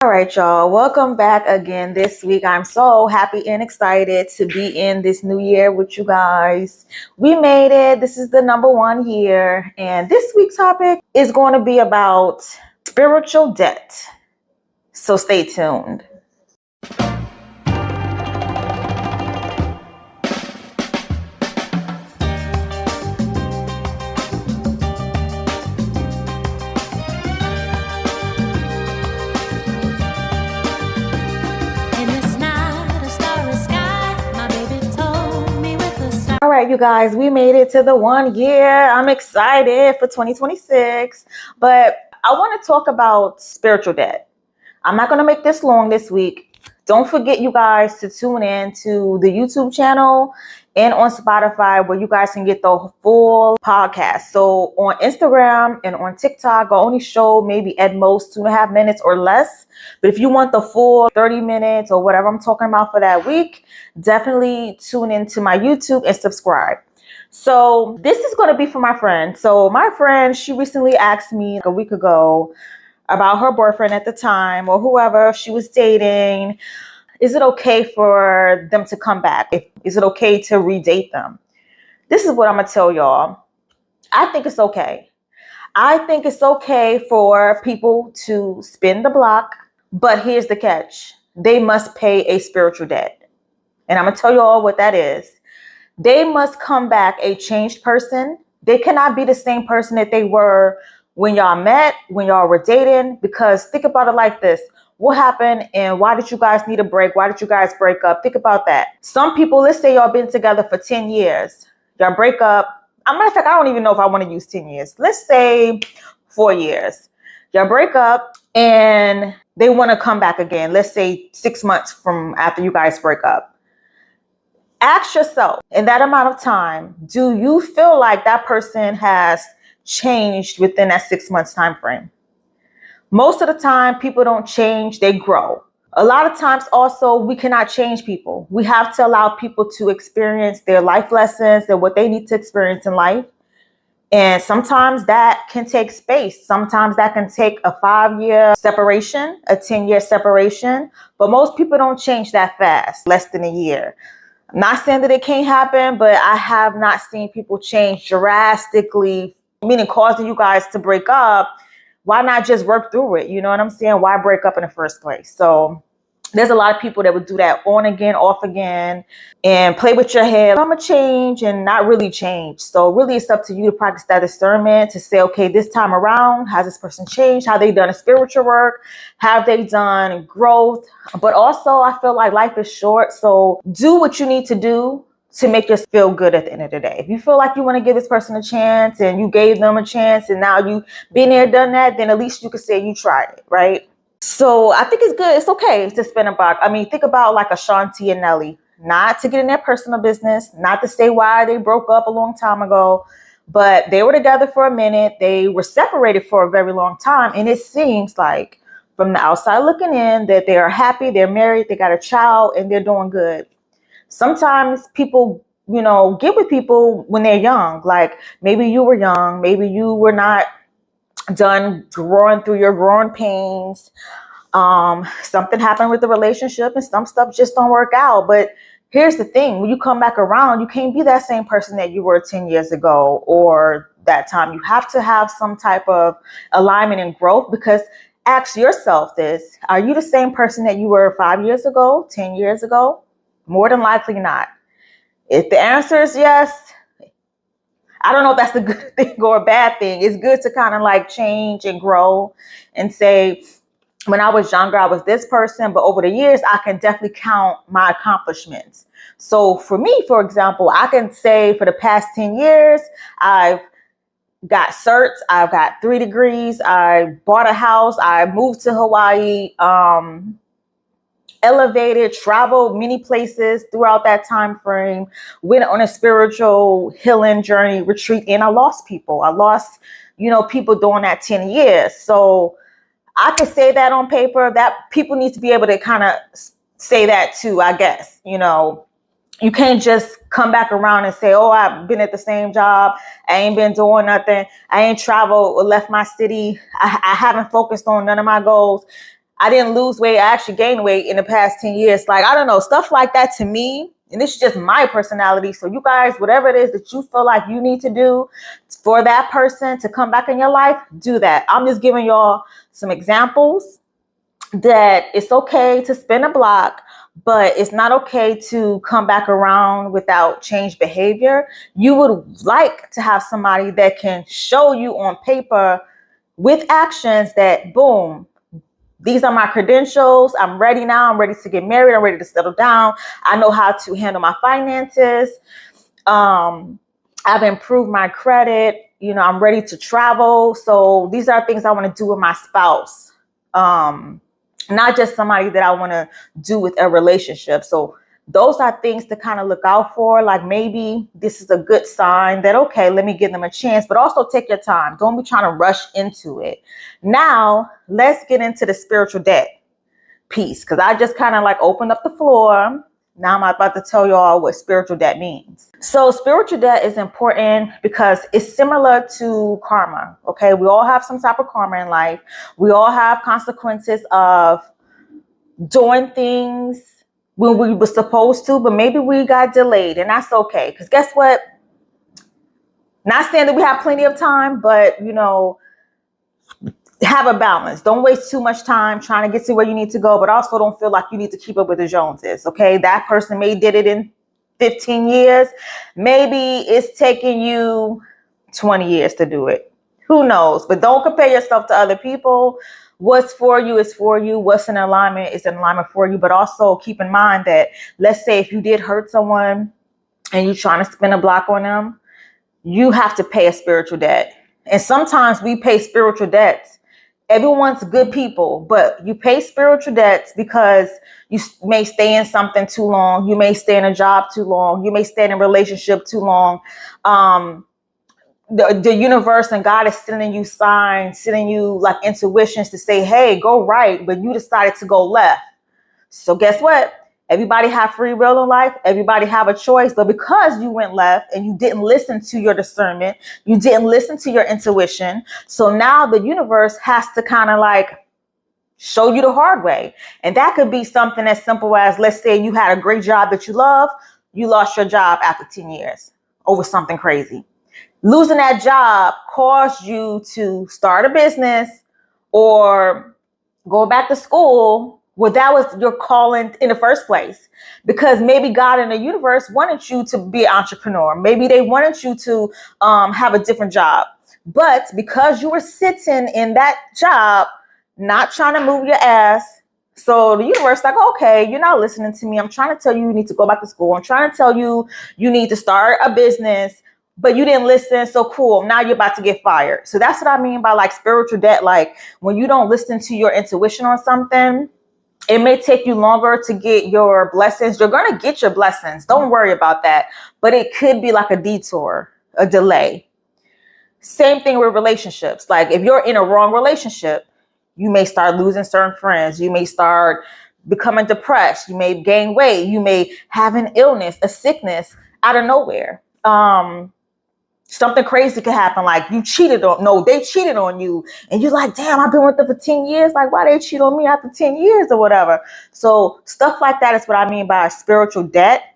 All right, y'all. Welcome back again this week. I'm so happy and excited to be in this new year with you guys. We made it. This is the number one year. And this week's topic is going to be about spiritual debt. So stay tuned. All right, you guys, we made it to the 1 year. I'm excited for 2026, but I want to talk about spiritual debt. I'm not going to make this long this week. Don't forget, you guys, to tune in to the YouTube channel and on Spotify where you guys can get the full podcast. So on Instagram and on TikTok, I only show maybe at most 2.5 minutes or less. But if you want the full 30 minutes or whatever I'm talking about for that week, definitely tune into my YouTube and subscribe. So this is going to be for my friend. So my friend, she recently asked me a week ago about her boyfriend at the time or whoever she was dating. Is it okay for them to come back? Is it okay to redate them? This is what I'm going to tell y'all. I think it's okay. I think it's okay for people to spin the block, but here's the catch. They must pay a spiritual debt. And I'm going to tell you all what that is. They must come back a changed person. They cannot be the same person that they were when y'all met, when y'all were dating, because think about it like this. What happened and why did you guys need a break? Why did you guys break up? Think about that. Some people, let's say y'all been together for 10 years. Y'all break up. As a matter of fact, I don't even know if I want to use 10 years. Let's say 4 years. Y'all break up and they want to come back again. Let's say 6 months from after you guys break up. Ask yourself, in that amount of time, do you feel like that person has changed within that 6 months time frame? Most of the time, people don't change, they grow. A lot of times also, we cannot change people. We have to allow people to experience their life lessons and what they need to experience in life. And sometimes that can take space. Sometimes that can take a 5-year separation, a 10-year separation. But most people don't change that fast, less than a year. I'm not saying that it can't happen, but I have not seen people change drastically, meaning causing you guys to break up. Why not just work through it? You know what I'm saying? Why break up in the first place? So there's a lot of people that would do that on again, off again, and play with your head. I'm going to change and not really change. So really it's up to you to practice that discernment to say, okay, this time around, has this person changed? Have they done a spiritual work? Have they done growth? But also I feel like life is short. So do what you need to do to make yourself feel good at the end of the day. If you feel like you want to give this person a chance and you gave them a chance and now you been there, done that, then at least you could say you tried it, right? So I think it's good. It's okay to spin a block. I mean, think about like Ashanti and Nelly, not to get in their personal business, not to say why they broke up a long time ago, but they were together for a minute. They were separated for a very long time. And it seems like from the outside looking in that they are happy, they're married, they got a child, and they're doing good. Sometimes people, get with people when they're young. Like maybe you were young, maybe you were not done growing through your growing pains. Something happened with the relationship and some stuff just don't work out. But here's the thing. When you come back around, you can't be that same person that you were 10 years ago or that time. You have to have some type of alignment and growth, because ask yourself this. Are you the same person that you were 5 years ago, 10 years ago? More than likely not. If the answer is yes, I don't know if that's a good thing or a bad thing. It's good to kind of like change and grow and say, when I was younger, I was this person, but over the years, I can definitely count my accomplishments. So for me, for example, I can say for the past 10 years, I've got certs, I've got 3 degrees, I bought a house, I moved to Hawaii, elevated, traveled many places throughout that time frame, went on a spiritual healing journey, retreat, and I lost people. I lost, people during that 10 years. So I could say that on paper. That people need to be able to kind of say that too, I guess. You can't just come back around and say, oh, I've been at the same job. I ain't been doing nothing. I ain't traveled or left my city. I haven't focused on none of my goals. I didn't lose weight. I actually gained weight in the past 10 years. Like, I don't know, stuff like that to me. And this is just my personality. So you guys, whatever it is that you feel like you need to do for that person to come back in your life, do that. I'm just giving y'all some examples that it's okay to spin a block, but it's not okay to come back around without changed behavior. You would like to have somebody that can show you on paper with actions that, boom, these are my credentials. I'm ready now. I'm ready to get married. I'm ready to settle down. I know how to handle my finances. I've improved my credit. You know, I'm ready to travel. So these are things I want to do with my spouse. Not just somebody that I want to do with a relationship. So those are things to kind of look out for. Like, maybe this is a good sign that, okay, let me give them a chance, but also take your time. Don't be trying to rush into it. Now, let's get into the spiritual debt piece, because I just kind of like opened up the floor. Now I'm about to tell y'all what spiritual debt means. So spiritual debt is important because it's similar to karma. Okay, we all have some type of karma in life. We all have consequences of doing things when we were supposed to, but maybe we got delayed, and that's okay. Because guess what? Not saying that we have plenty of time, but, you know, have a balance. Don't waste too much time trying to get to where you need to go, but also don't feel like you need to keep up with the Joneses. Okay, that person may did it in 15 years. Maybe it's taking you 20 years to do it. Who knows? But don't compare yourself to other people. What's for you is for you. What's in alignment is in alignment for you. But also keep in mind that, let's say if you did hurt someone and you're trying to spin a block on them, you have to pay a spiritual debt. And sometimes we pay spiritual debts. Everyone's good people, but you pay spiritual debts because you may stay in something too long. You may stay in a job too long. You may stay in a relationship too long. The universe and God is sending you signs, sending you like intuitions to say, hey, go right, but you decided to go left. So guess what? Everybody have free will in life. Everybody have a choice. But because you went left and you didn't listen to your discernment, you didn't listen to your intuition. So now the universe has to kind of like show you the hard way. And that could be something as simple as, let's say you had a great job that you love. You lost your job after 10 years over something crazy. Losing that job caused you to start a business or go back to school. Well, that was your calling in the first place, because maybe God and the universe wanted you to be an entrepreneur. Maybe they wanted you to have a different job. But because you were sitting in that job, not trying to move your ass, so the universe like, okay, you're not listening to me. I'm trying to tell you need to go back to school. I'm trying to tell you you need to start a business, but you didn't listen. So cool. Now you're about to get fired. So that's what I mean by like spiritual debt. Like when you don't listen to your intuition on something, it may take you longer to get your blessings. You're going to get your blessings. Don't worry about that. But it could be like a detour, a delay. Same thing with relationships. Like if you're in a wrong relationship, you may start losing certain friends. You may start becoming depressed. You may gain weight. You may have an illness, a sickness out of nowhere. Something crazy could happen. Like they cheated on you. And you're like, damn, I've been with them for 10 years. Like, why they cheat on me after 10 years or whatever? So stuff like that is what I mean by a spiritual debt.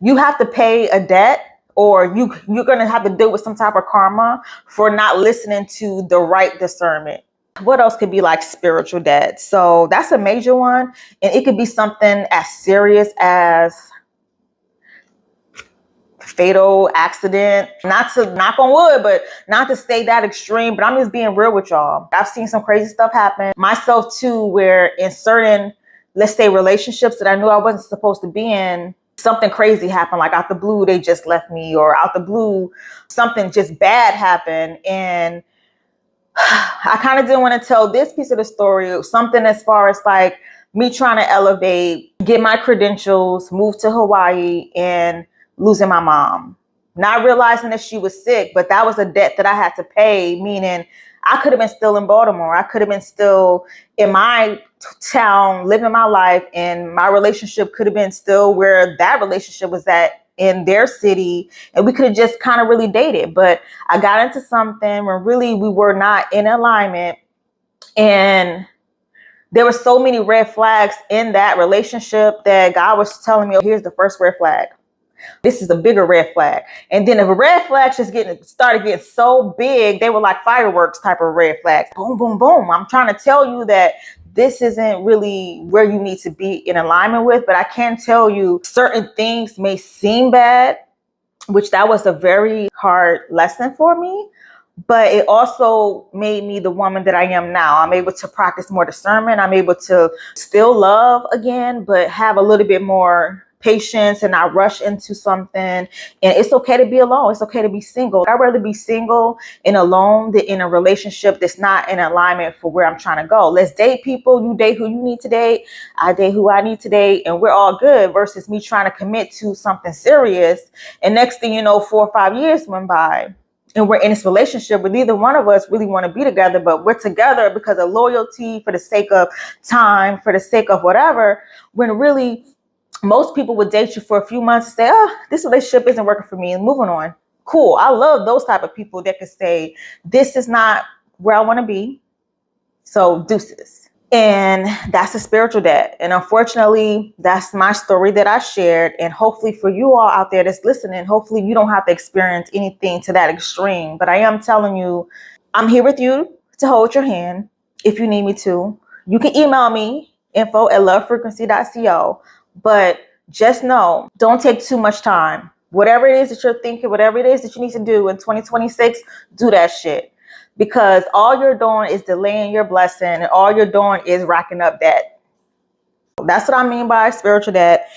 You have to pay a debt, or you're going to have to deal with some type of karma for not listening to the right discernment. What else could be like spiritual debt? So that's a major one. And it could be something as serious as fatal accident. Not to knock on wood, but not to stay that extreme, but I'm just being real with y'all. I've seen some crazy stuff happen myself too, where in certain, let's say, relationships that I knew I wasn't supposed to be in, something crazy happened. Like out the blue, they just left me, or out the blue, something just bad happened. And I kind of didn't want to tell this piece of the story. Something as far as like me trying to elevate, get my credentials, move to Hawaii, and losing my mom. Not realizing that she was sick, but that was a debt that I had to pay, meaning I could have been still in Baltimore. I could have been still in my town, living my life, and my relationship could have been still where that relationship was at in their city, and we could have just kind of really dated. But I got into something where really we were not in alignment, and There were so many red flags in that relationship that God was telling me, oh, here's the first red flag. This is a bigger red flag. And then if a red flags started getting so big, they were like fireworks type of red flags. Boom, boom, boom. I'm trying to tell you that this isn't really where you need to be in alignment with, but I can tell you certain things may seem bad, which that was a very hard lesson for me. But it also made me the woman that I am now. I'm able to practice more discernment. I'm able to still love again, but have a little bit more patience and not rush into something. And it's okay to be alone. It's okay to be single. I'd rather be single and alone than in a relationship that's not in alignment for where I'm trying to go. Let's date people. You date who you need to date. I date who I need to date. And we're all good versus me trying to commit to something serious. And next thing you know, 4 or 5 years went by. And we're in this relationship where neither one of us really want to be together, but we're together because of loyalty, for the sake of time, for the sake of whatever, when really most people would date you for a few months and say, oh, this relationship isn't working for me and moving on. Cool. I love those type of people that could say, this is not where I want to be. So deuces. And that's a spiritual debt. And unfortunately, that's my story that I shared. And hopefully for you all out there that's listening, hopefully you don't have to experience anything to that extreme. But I am telling you, I'm here with you to hold your hand if you need me to. You can email me, info@lovefrequency.co. But just know, don't take too much time. Whatever it is that you're thinking, whatever it is that you need to do in 2026, do that shit. Because all you're doing is delaying your blessing and all you're doing is racking up debt. That's what I mean by spiritual debt.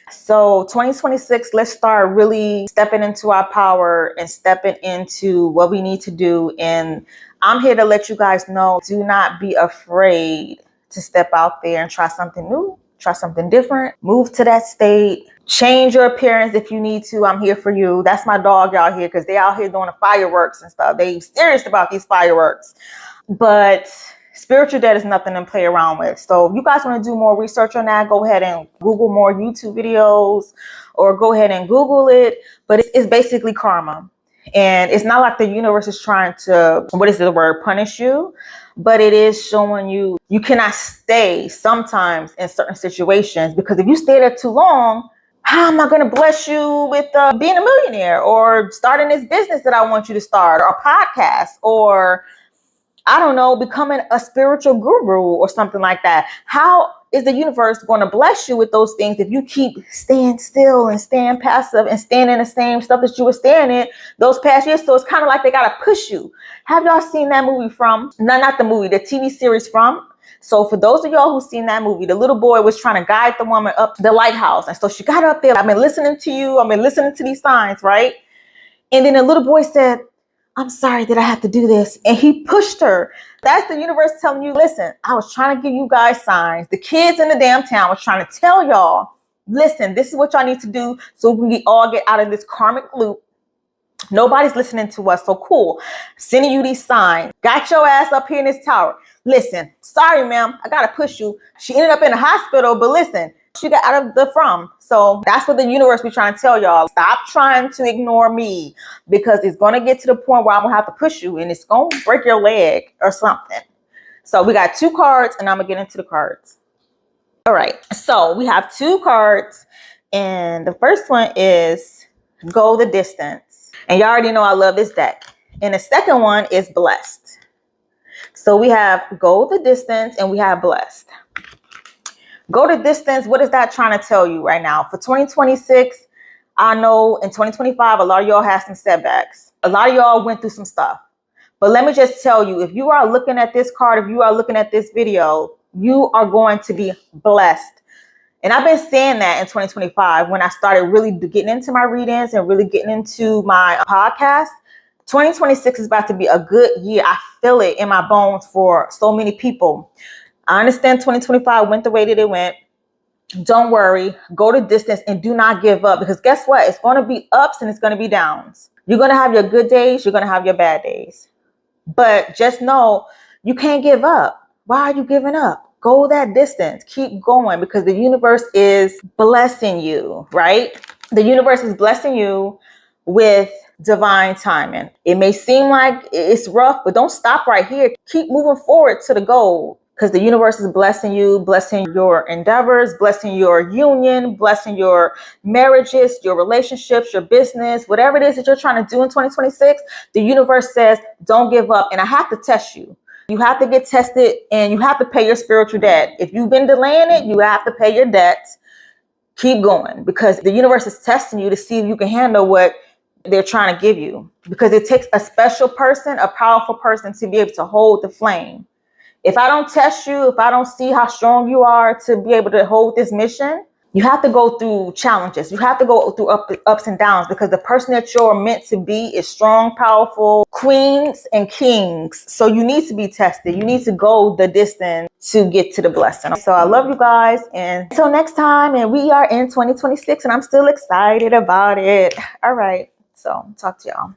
So 2026, let's start really stepping into our power and stepping into what we need to do. And I'm here to let you guys know, do not be afraid to step out there and try something new, try something different, move to that state. Change your appearance if you need to. I'm here for you. That's my dog out here because they out here doing the fireworks and stuff. They serious about these fireworks. But spiritual debt is nothing to play around with. So if you guys want to do more research on that, go ahead and Google more YouTube videos or go ahead and Google it. But it's basically karma. And it's not like the universe is trying to, punish you. But it is showing you cannot stay sometimes in certain situations, because if you stay there too long, how am I going to bless you with being a millionaire or starting this business that I want you to start, or a podcast, or I don't know, becoming a spiritual guru or something like that? How is the universe going to bless you with those things if you keep staying still and staying passive and staying in the same stuff that you were staying in those past years? So it's kind of like they got to push you. Have y'all seen that movie From? No, not the movie, the TV series From. So for those of y'all who've seen that movie, the little boy was trying to guide the woman up the lighthouse. And so she got up there. I've been listening to you. I've been listening to these signs, right? And then the little boy said, I'm sorry that I have to do this. And he pushed her. That's the universe telling you, listen, I was trying to give you guys signs. The kids in the damn town was trying to tell y'all, listen, this is what y'all need to do so we all get out of this karmic loop. Nobody's listening to us. So cool. Sending you these signs. Got your ass up here in this tower. Listen, sorry, ma'am, I got to push you. She ended up in the hospital, but listen, she got out of the From. So that's what the universe be trying to tell y'all. Stop trying to ignore me, because it's going to get to the point where I'm going to have to push you and it's going to break your leg or something. So we got 2 cards and I'm going to get into the cards. All right. So we have 2 cards and the first one is Go the Distance. And y'all already know I love this deck. And the second one is Blessed. So we have Go the Distance and we have Blessed. Go the distance. What is that trying to tell you right now? For 2026, I know in 2025, a lot of y'all have some setbacks. A lot of y'all went through some stuff. But let me just tell you, if you are looking at this card, if you are looking at this video, you are going to be blessed. And I've been saying that in 2025 when I started really getting into my readings and really getting into my podcast. 2026 is about to be a good year. I feel it in my bones for so many people. I understand 2025 went the way that it went. Don't worry. Go the distance and do not give up, because guess what? It's going to be ups and it's going to be downs. You're going to have your good days. You're going to have your bad days. But just know you can't give up. Why are you giving up? Go that distance. Keep going, because the universe is blessing you, right? The universe is blessing you with divine timing. It may seem like it's rough, but don't stop right here. Keep moving forward to the goal. because the universe is blessing you, blessing your endeavors, blessing your union, blessing your marriages, your relationships, your business, whatever it is that you're trying to do in 2026. The universe says, don't give up. And I have to test you. You have to get tested and you have to pay your spiritual debt. If you've been delaying it, you have to pay your debt. Keep going, because the universe is testing you to see if you can handle what they're trying to give you, because it takes a special person, a powerful person, to be able to hold the flame. If I don't test you, if I don't see how strong you are to be able to hold this mission, you have to go through challenges. You have to go through ups and downs, because the person that you're meant to be is strong, powerful queens and kings. So you need to be tested. You need to go the distance to get to the blessing. So I love you guys. And until next time, and we are in 2026 and I'm still excited about it. All right. So talk to y'all.